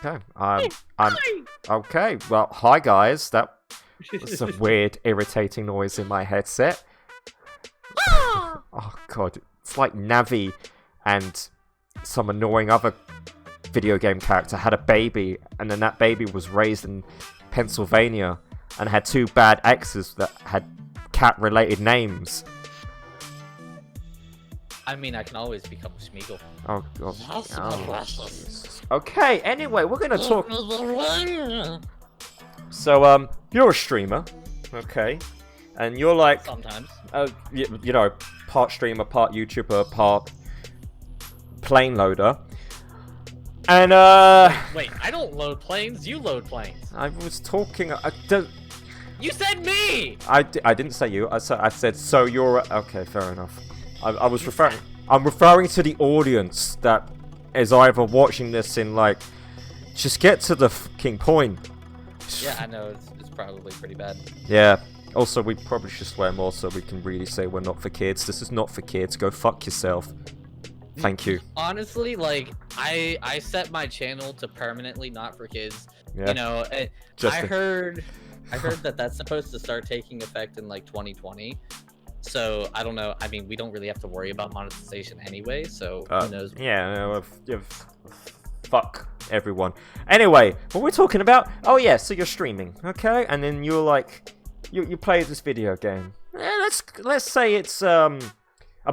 Okay. I'm okay. Well, hi guys. That was a weird, irritating noise in my headset. Oh god, it's like Navi and some annoying other video game character had a baby, and then that baby was raised in Pennsylvania and had two bad exes that had cat-related names. I mean, I can always become a Smeagol. Oh god. Oh, Jesus. Okay, anyway, we're gonna talk. So, you're a streamer, okay, and you're like, Sometimes. you know, part streamer, part YouTuber, part plane loader, and Wait, I don't load planes. You load planes. I was talking. You said me. I didn't say you. I said so. You're okay. Fair enough. I was referring. I'm referring to the audience that is either watching this in like, just get to the fucking point. Yeah, I know it's probably pretty bad. Yeah. Also, we probably should swear more so we can really say we're not for kids. This is not for kids. Go fuck yourself. Thank you. Honestly, like I set my channel to permanently not for kids. Yeah. You know, Just I heard that that's supposed to start taking effect in like 2020. So I don't know. I mean, we don't really have to worry about monetization anyway. So who knows? Yeah. No, fuck everyone. Anyway, what we're talking about? Oh yeah. So you're streaming, okay? And then you're like, you play this video game. Let's say it's a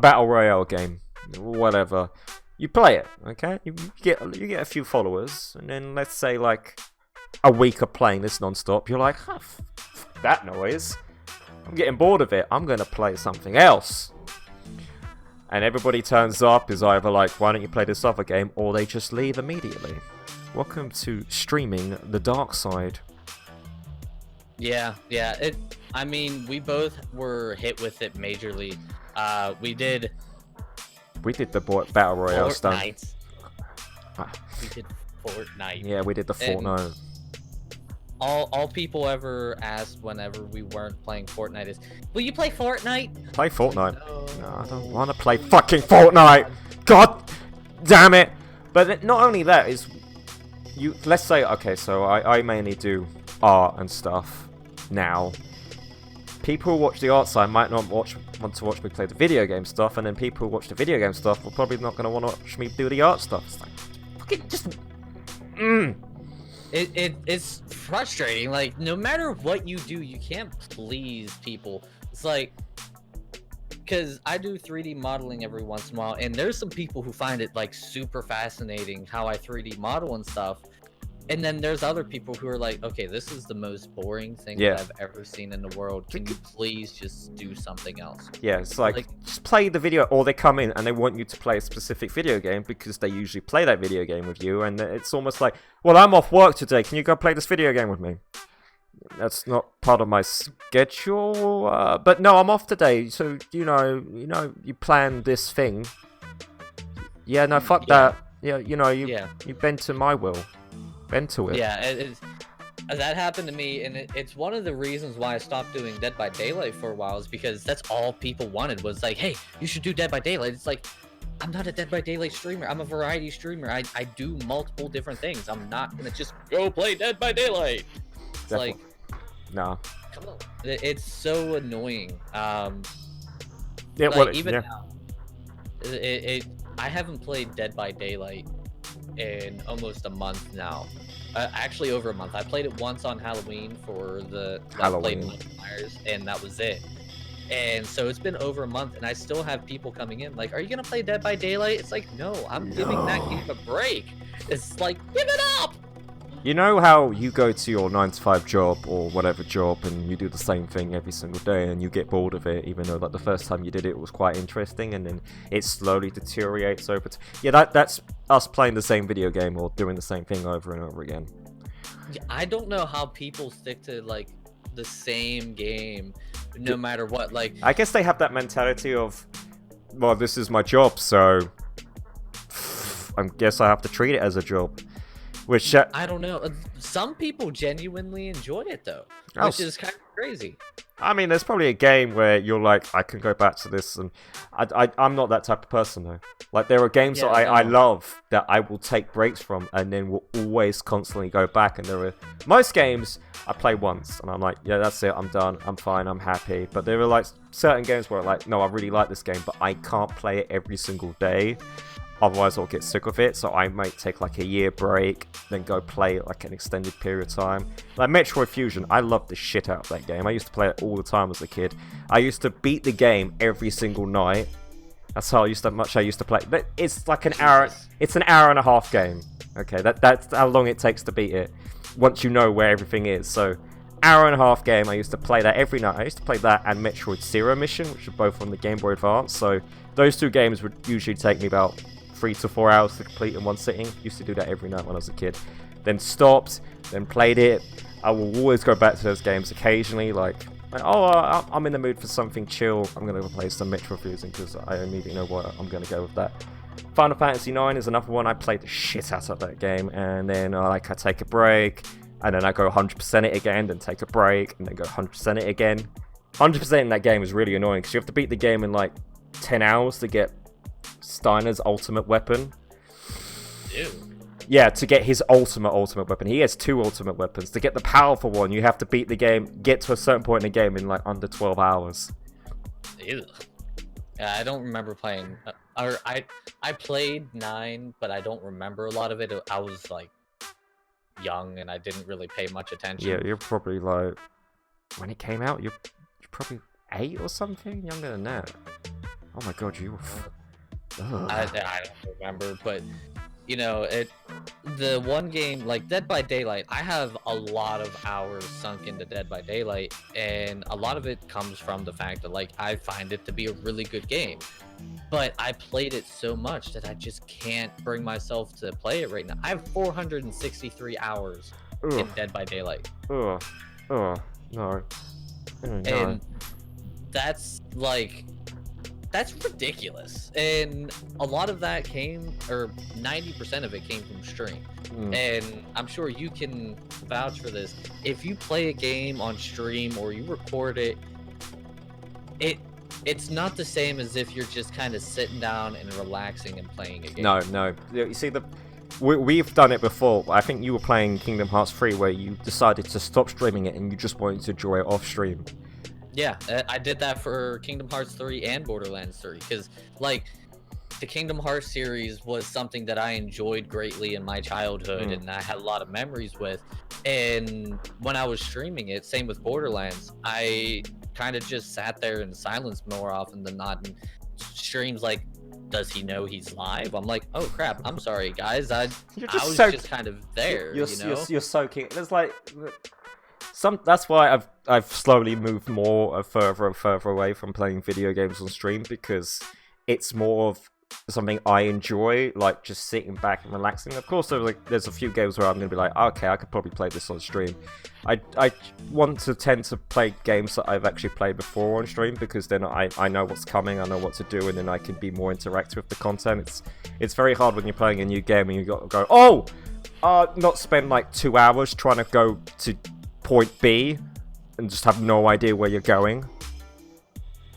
battle royale game. Whatever, you play it, okay? You get a few followers, and then let's say like a week of playing this non-stop, you're like, oh, that noise. I'm getting bored of it. I'm gonna play something else. And everybody turns up is either like, why don't you play this other game, or they just leave immediately. Welcome to streaming the dark side. Yeah. I mean, we both were hit with it majorly. We did the battle royale stuff. We did Fortnite. Yeah, we did the Fortnite. All people ever asked whenever we weren't playing Fortnite is, will you play Fortnite? Play Fortnite. No, I don't want to play fucking Fortnite. God damn it. But not only that is, let's say, okay, so I mainly do art and stuff now. People who watch the art side might not want to watch me play the video game stuff, and then people who watch the video game stuff are probably not going to want to watch me do the art stuff. It's like, fucking just... It's frustrating. Like, no matter what you do, you can't please people. It's like, because I do 3D modeling every once in a while, and there's some people who find it like super fascinating how I 3D model and stuff. And then there's other people who are like, okay, this is the most boring thing that I've ever seen in the world. Can you please just do something else? Yeah, it's like just play the video, or they come in and they want you to play a specific video game because they usually play that video game with you, and it's almost like, well, I'm off work today. Can you go play this video game with me? That's not part of my schedule, but no, I'm off today. So you plan this thing. Yeah, no, fuck that. Yeah, you bend to my will. Into it. Yeah, that happened to me, and it's one of the reasons why I stopped doing Dead by Daylight for a while, is because that's all people wanted was like, hey, you should do Dead by Daylight. It's like, I'm not a Dead by Daylight streamer. I'm a variety streamer. I do multiple different things. I'm not gonna just go play Dead by Daylight. It's Definitely. like, no. Come on. It's so annoying. Yeah, like, well, even yeah. now, I haven't played Dead by Daylight in almost a month now. Actually over a month. I played it once on Halloween for the Halloween. Myers, and that was it. And so it's been over a month, and I still have people coming in like, are you gonna play Dead by Daylight? It's like, no, I'm giving that game a break. It's like, give it up. You know how you go to your 9-to-5 job or whatever job and you do the same thing every single day and you get bored of it, even though like the first time you did it was quite interesting, and then it slowly deteriorates over that's us playing the same video game or doing the same thing over and over again. I don't know how people stick to like the same game no matter what. Like, I guess they have that mentality of, well, this is my job, so I guess I have to treat it as a job. Which I don't know. Some people genuinely enjoy it though, Oh, which is kind of crazy. I mean, there's probably a game where you're like, I can go back to this, and I'm not that type of person though. Like, there are games Yeah, that I no. love that I will take breaks from, and then will always constantly go back. And there are most games I play once, and I'm like, yeah, that's it, I'm done, I'm fine, I'm happy. But there are like certain games where like, no, I really like this game, but I can't play it every single day. Otherwise, I'll get sick of it, so I might take like a year break, then go play it like an extended period of time. Like Metroid Fusion, I loved the shit out of that game. I used to play it all the time as a kid. I used to beat the game every single night. That's how much I used to play. But it's like an hour. It's an hour and a half game. Okay, that's how long it takes to beat it. Once you know where everything is, so hour and a half game. I used to play that every night. I used to play that and Metroid Zero Mission, which are both on the Game Boy Advance. So those two games would usually take me about 3 to 4 hours to complete in one sitting. Used to do that every night when I was a kid. Then stopped, then played it. I will always go back to those games occasionally, like I'm in the mood for something chill. I'm going to play some Metroid Fusion because I immediately know what I'm going to go with that. Final Fantasy 9 is another one. I played the shit out of that game, and then I take a break, and then I go 100% it again, then take a break, and then go 100% it again. 100% in that game is really annoying because you have to beat the game in like 10 hours to get Steiner's ultimate weapon. Ew. Yeah, to get his ultimate weapon. He has 2 ultimate weapons. To get the powerful one, you have to beat the game, get to a certain point in the game in like under 12 hours. Ew. Yeah, I don't remember playing. Or I played 9, but I don't remember a lot of it. I was like young and I didn't really pay much attention. Yeah, you're probably like, when it came out, you're probably 8 or something, younger than that. Oh my god, you were. I don't remember, but you know, the one game like Dead by Daylight, I have a lot of hours sunk into Dead by Daylight, and a lot of it comes from the fact that like I find it to be a really good game, but I played it so much that I just can't bring myself to play it right now. I have 463 hours in Dead by Daylight. No. And that's like, that's ridiculous. And a lot of that came, or 90% of it came from stream. And I'm sure you can vouch for this. If you play a game on stream or you record it, it's not the same as if you're just kind of sitting down and relaxing and playing a game. No. You see, we've done it before. I think you were playing Kingdom Hearts 3 where you decided to stop streaming it and you just wanted to enjoy it off stream. Yeah, I did that for Kingdom Hearts 3 and Borderlands 3, because like the Kingdom Hearts series was something that I enjoyed greatly in my childhood and I had a lot of memories with. And when I was streaming it, same with Borderlands, I kind of just sat there in silence more often than not. And streams like, does he know he's live? I'm like, oh crap, I'm sorry guys, I was just kind of there. You're soaking. There's like that's why I've slowly moved more further and further away from playing video games on stream, because it's more of something I enjoy, like just sitting back and relaxing. Of course, there's a few games where I'm gonna be like, okay, I could probably play this on stream. I want to tend to play games that I've actually played before on stream, because then I know what's coming, I know what to do, and then I can be more interactive with the content. It's very hard when you're playing a new game and you got to go, not spend like 2 hours trying to go to point B and just have no idea where you're going.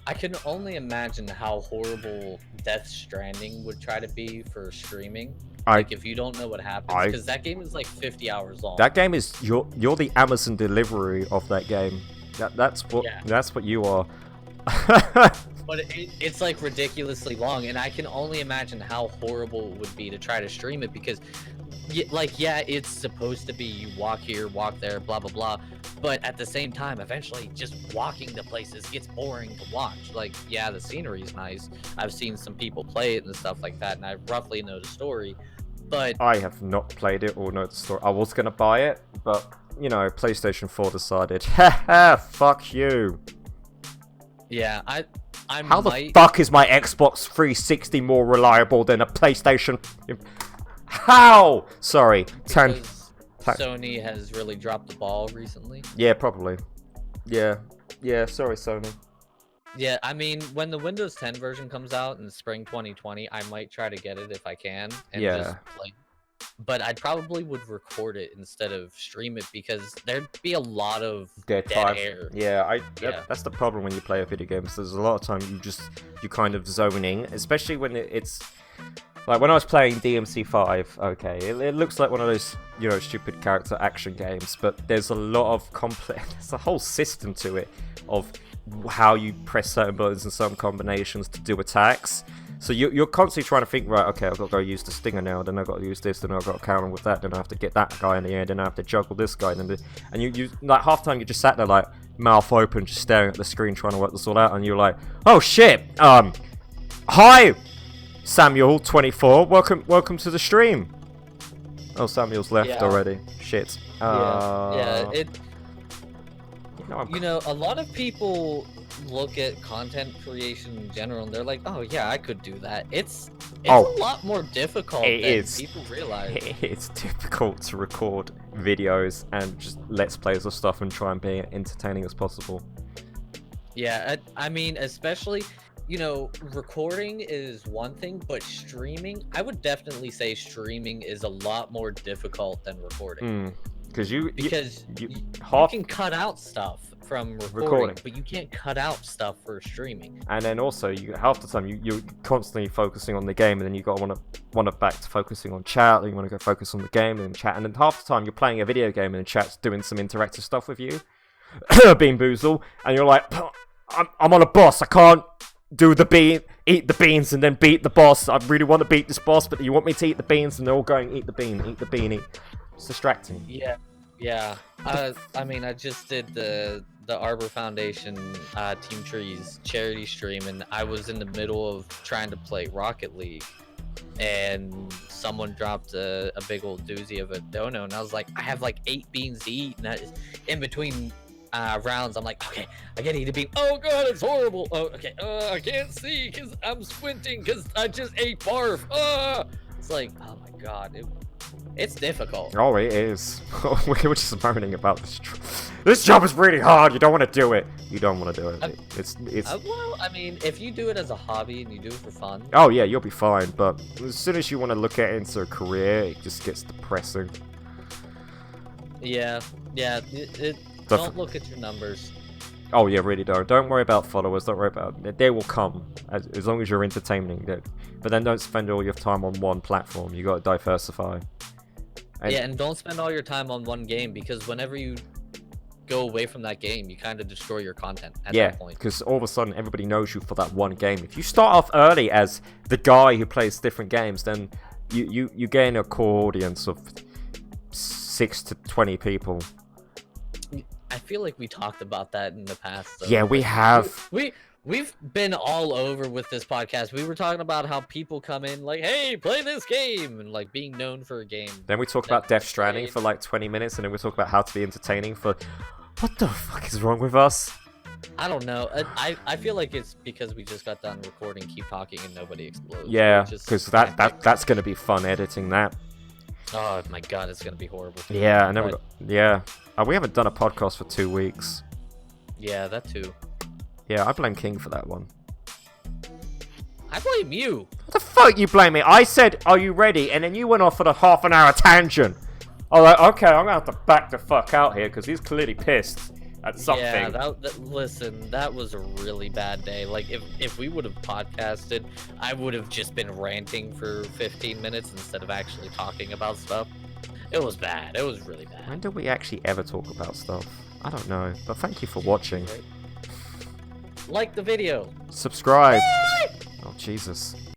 I can only imagine how horrible Death Stranding would try to be for streaming. Like if you don't know what happens, because that game is like 50 hours long. That game is you're the Amazon delivery of that game. That's what you are. But it's like ridiculously long, and I can only imagine how horrible it would be to try to stream it, because it's supposed to be you walk here, walk there, blah blah blah, but at the same time, eventually just walking to places gets boring to watch. Like, yeah, the scenery is nice, I've seen some people play it and stuff like that, and I roughly know the story, but I have not played it or know the story. I was gonna buy it, but you know, PlayStation 4 decided, haha, fuck you. Yeah, How the fuck is my Xbox 360 more reliable than a PlayStation? How? Sorry. Sony has really dropped the ball recently. Yeah, probably. Yeah. Sorry, Sony. Yeah, I mean, when the Windows 10 version comes out in spring 2020, I might try to get it if I can, and just but I probably would record it instead of stream it because there'd be a lot of dead dead time. air. Yeah, Yeah. that's the problem when you play a video game. So there's a lot of time you kind of zoning, especially when it's like when I was playing DMC5. Okay, it looks like one of those stupid character action games, but there's a lot of complex. There's a whole system to it of how you press certain buttons and certain combinations to do attacks. So you're constantly trying to think, right, okay, I've got to go use the stinger now, then I've got to use this, then I've got to counter with that, then I have to get that guy in the air, then I have to juggle this guy, and you like half the time you just sat there like mouth open, just staring at the screen trying to work this all out, and you're like, oh shit, hi, Samuel 24, welcome to the stream. Oh, Samuel's left already. Shit. A lot of people look at content creation in general and they're like, oh yeah, I could do that. It's a lot more difficult than people realize. It's difficult to record videos and just let's plays of stuff and try and be entertaining as possible. Yeah, I mean, especially, recording is one thing, but streaming, I would definitely say streaming is a lot more difficult than recording. Because you can cut out stuff from recording, but you can't cut out stuff for streaming. And then also, half the time you're constantly focusing on the game, and then you got want to back to focusing on chat, and you want to go focus on the game and chat, and then half the time you're playing a video game and the chat's doing some interactive stuff with you, Bean Boozle, and you're like, I'm on a boss, I can't do eat the beans and then beat the boss. I really want to beat this boss, but you want me to eat the beans, and they're all going, eat the bean, eat. It's distracting. Yeah. I mean, I just did the Arbor Foundation Team Trees charity stream, and I was in the middle of trying to play Rocket League, and someone dropped a big old doozy of a dono, and I was like, I have like 8 beans to eat, and in between rounds, I'm like, okay, I gotta eat a bean. Oh god, it's horrible. Oh, okay. I can't see because I'm squinting because I just ate barf. It's like, oh my god, it's difficult. Oh, it is. We're just moaning about this. This job is really hard. You don't want to do it. You don't want to do it. It's. Well, I mean, if you do it as a hobby and you do it for fun. Oh yeah, you'll be fine. But as soon as you want to look at it into a career, it just gets depressing. Yeah. Don't look at your numbers. Oh yeah, really don't. Don't worry about followers. Don't worry about it. They will come as long as you're entertaining. But then don't spend all your time on one platform. You got to diversify. And don't spend all your time on one game, because whenever you go away from that game, you kind of destroy your content at that point. Because all of a sudden everybody knows you for that one game. If you start off early as the guy who plays different games, then you gain a core audience of 6 to 20 people. I feel like we talked about that in the past, though. Yeah, we have. We've been all over with this podcast. We were talking about how people come in like, hey, play this game, and like being known for a game. Then we talk about Death Stranding for like 20 minutes, and then we talk about how to be entertaining for... What the fuck is wrong with us? I don't know. I feel like it's because we just got done recording, keep talking, and nobody explodes. Yeah, because that's going to be fun editing that. Oh my god, it's going to be horrible. Yeah, and then we haven't done a podcast for 2 weeks. Yeah, that too. Yeah, I blame King for that one. I blame you. What the fuck you blame me? I said, are you ready? And then you went off on a half-an-hour tangent. I'm like, okay, I'm gonna have to back the fuck out here because he's clearly pissed at something. Yeah, listen, that was a really bad day. Like, if we would have podcasted, I would have just been ranting for 15 minutes instead of actually talking about stuff. It was bad. It was really bad. When did we actually ever talk about stuff? I don't know, but thank you for watching. Like the video. Subscribe. Oh, Jesus.